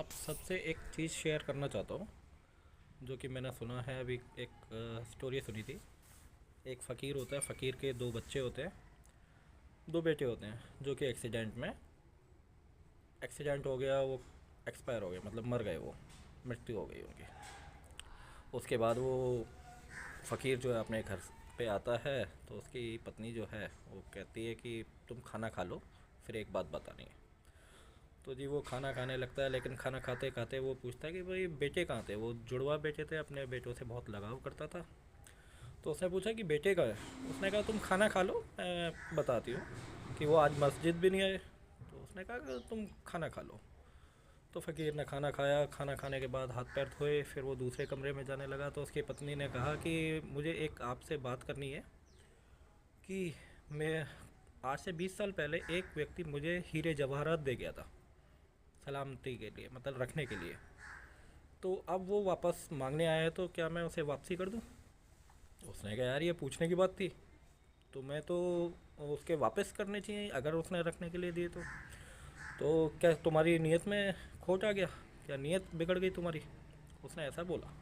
आप सबसे एक चीज़ शेयर करना चाहता हूँ जो कि मैंने सुना है। अभी एक स्टोरी सुनी थी। एक फ़कीर होता है, फ़कीर के दो बच्चे होते हैं, दो बेटे होते हैं जो कि एक्सीडेंट हो गया, वो एक्सपायर हो गए, मतलब मर गए, वो मृत्यु हो गई उनकी। उसके बाद वो फ़कीर जो है अपने घर पे आता है, तो उसकी पत्नी जो है वो कहती है कि तुम खाना खा लो, फिर एक बात बतानी है। तो जी वो खाना खाने लगता है, लेकिन खाना खाते खाते वो पूछता है कि भाई बेटे कहाँ थे। वो जुड़वा बेटे थे, अपने बेटों से बहुत लगाव करता था। तो उसने पूछा कि बेटे कहाँ है। उसने कहा तुम खाना खा लो, मैं बताती हूँ। कि वो आज मस्जिद भी नहीं आए। तो उसने कहा कि तुम खाना खा लो। तो फ़कीर ने खाना खाया। खाना खाने के बाद हाथ पैर धोए, फिर वो दूसरे कमरे में जाने लगा। तो उसकी पत्नी ने कहा कि मुझे एक आपसे बात करनी है कि मैं आज से 20 साल पहले एक व्यक्ति मुझे हीरे जवाहरात दे गया था, सलामती के लिए, मतलब रखने के लिए। तो अब वो वापस मांगने आया है, तो क्या मैं उसे वापसी कर दूं। उसने कहा यार ये पूछने की बात थी, तो मैं तो उसके वापस करने चाहिए अगर उसने रखने के लिए दिए तो क्या तुम्हारी नीयत में खोट आ गया, क्या नीयत बिगड़ गई तुम्हारी। उसने ऐसा बोला।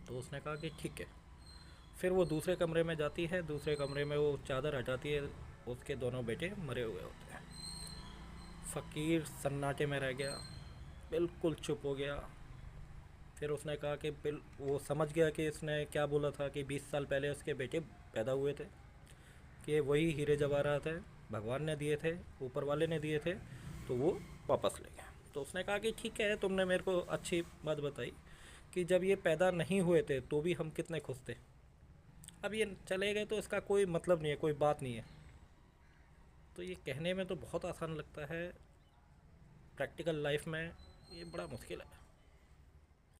तो उसने कहा कि ठीक है। फिर वो दूसरे कमरे में जाती है। दूसरे कमरे में वो चादर हटाती है, उसके दोनों बेटे मरे हुए होते हैं। फ़कीर सन्नाटे में रह गया, बिल्कुल चुप हो गया। फिर उसने कहा कि बिल वो समझ गया कि इसने क्या बोला था कि 20 साल पहले उसके बेटे पैदा हुए थे, कि वही हीरे जवाहरात थे, भगवान ने दिए थे, ऊपर वाले ने दिए थे, तो वो वापस ले गया। तो उसने कहा कि ठीक है, तुमने मेरे को अच्छी बात बताई कि जब ये पैदा नहीं हुए थे तो भी हम कितने खुश थे। अब ये चले गए तो इसका कोई मतलब नहीं है, कोई बात नहीं है। तो ये कहने में तो बहुत आसान लगता है, प्रैक्टिकल लाइफ में ये बड़ा मुश्किल है।